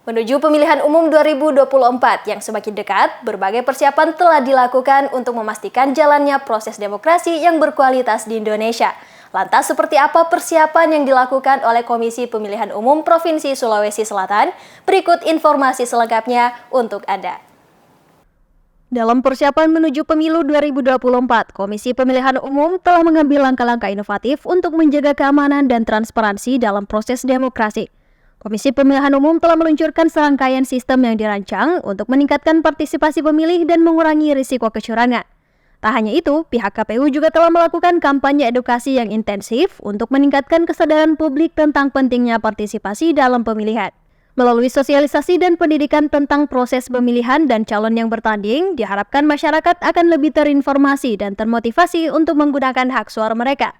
Menuju pemilihan umum 2024 yang semakin dekat, berbagai persiapan telah dilakukan untuk memastikan jalannya proses demokrasi yang berkualitas di Indonesia. Lantas seperti apa persiapan yang dilakukan oleh Komisi Pemilihan Umum Provinsi Sulawesi Selatan? Berikut informasi selengkapnya untuk Anda. Dalam persiapan menuju pemilu 2024, Komisi Pemilihan Umum telah mengambil langkah-langkah inovatif untuk menjaga keamanan dan transparansi dalam proses demokrasi. Komisi Pemilihan Umum telah meluncurkan serangkaian sistem yang dirancang untuk meningkatkan partisipasi pemilih dan mengurangi risiko kecurangan. Tak hanya itu, pihak KPU juga telah melakukan kampanye edukasi yang intensif untuk meningkatkan kesadaran publik tentang pentingnya partisipasi dalam pemilihan. Melalui sosialisasi dan pendidikan tentang proses pemilihan dan calon yang bertanding, diharapkan masyarakat akan lebih terinformasi dan termotivasi untuk menggunakan hak suara mereka.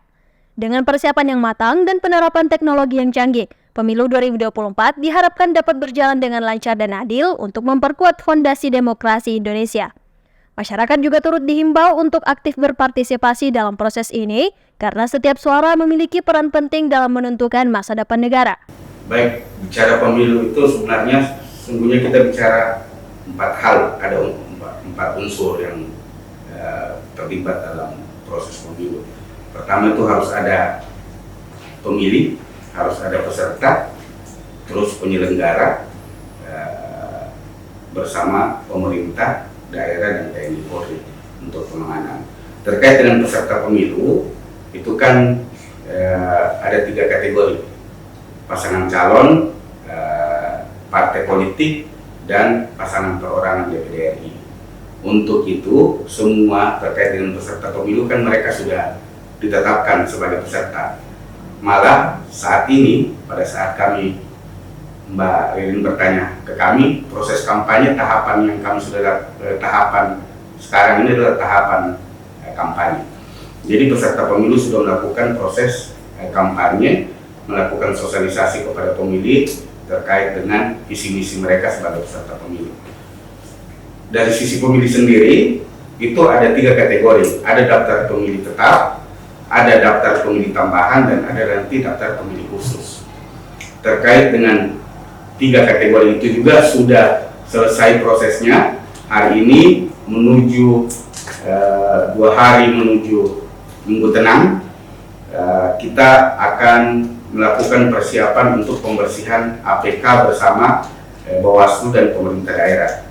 Dengan persiapan yang matang dan penerapan teknologi yang canggih, pemilu 2024 diharapkan dapat berjalan dengan lancar dan adil untuk memperkuat fondasi demokrasi Indonesia. Masyarakat juga turut dihimbau untuk aktif berpartisipasi dalam proses ini, karena setiap suara memiliki peran penting dalam menentukan masa depan negara. Baik, bicara pemilu itu sungguhnya kita bicara empat hal, ada empat unsur yang terlibat dalam proses pemilu. Pertama itu harus ada pemilih, harus ada peserta, terus penyelenggara bersama pemerintah, daerah, dan TNI Polri untuk penanganan. Terkait dengan peserta pemilu, itu kan ada 3 kategori: pasangan calon, partai politik, dan pasangan perorangan DPD RI. Untuk itu, semua terkait dengan peserta pemilu kan mereka sudah ditetapkan sebagai peserta. Malah saat ini, pada saat kami, Mbak Ririn bertanya ke kami, proses kampanye tahapan yang kami sudah tahapan sekarang ini adalah tahapan kampanye. Jadi peserta pemilu sudah melakukan proses kampanye, melakukan sosialisasi kepada pemilih terkait dengan visi misi mereka sebagai peserta pemilu. Dari sisi pemilih sendiri, itu ada 3 kategori. Ada daftar pemilih tetap, ada daftar pemilih tambahan, dan ada nanti daftar pemilih khusus. Terkait dengan 3 kategori itu juga sudah selesai prosesnya. Hari ini menuju 2 hari menuju Minggu Tenang, kita akan melakukan persiapan untuk pembersihan APK bersama Bawaslu dan pemerintah daerah,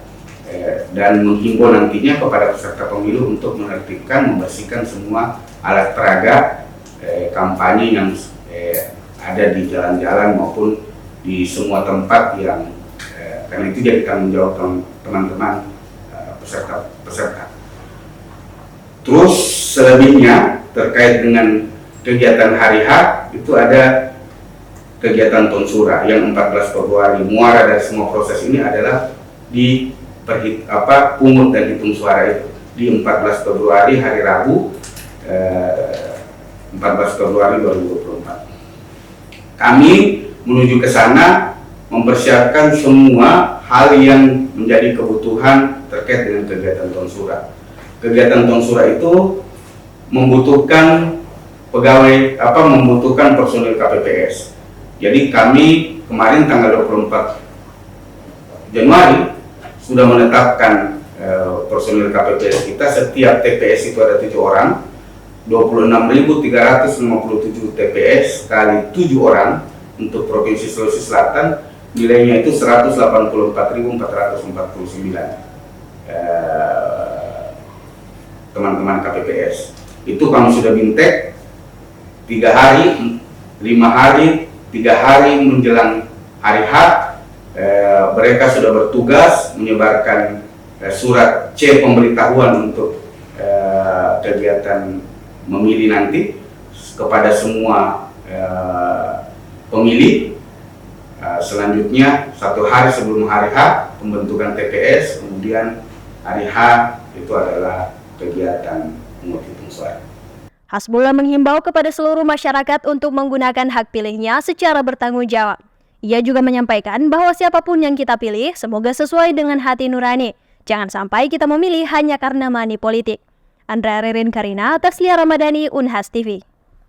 dan menghimbau nantinya kepada peserta pemilu untuk menertibkan, membersihkan semua alat peraga kampanye yang ada di jalan-jalan maupun di semua tempat yang karena itu jadi tanggung jawab teman-teman peserta. Terus selebihnya terkait dengan kegiatan hari H, itu ada kegiatan tonsura yang 14 Februari. Muara dari semua proses ini adalah di pungut dan hitung suara itu di 14 Februari hari Rabu, 14 Februari 2024. Kami menuju ke sana mempersiapkan semua hal yang menjadi kebutuhan terkait dengan kegiatan tonsura. Kegiatan tonsura itu membutuhkan membutuhkan personil KPPS. Jadi kami kemarin tanggal 24 Januari sudah menetapkan personil KPPS kita. Setiap TPS itu ada 7 orang, 26.357 TPS kali 7 orang untuk Provinsi Sulawesi Selatan, nilainya itu 184.449 teman-teman KPPS. Itu kami sudah bintek 3 hari, 5 hari, 3 hari menjelang hari H, mereka sudah bertugas menyebarkan surat C pemberitahuan untuk kegiatan memilih nanti kepada semua pemilih. Selanjutnya 1 hari sebelum hari H pembentukan TPS, kemudian hari H itu adalah kegiatan penghitungan suara. Hasbullah menghimbau kepada seluruh masyarakat untuk menggunakan hak pilihnya secara bertanggung jawab. Ia juga menyampaikan bahwa siapapun yang kita pilih semoga sesuai dengan hati nurani. Jangan sampai kita memilih hanya karena money politik. Andrea Ririn Karina, Taslia Ramadhani, Unhas TV.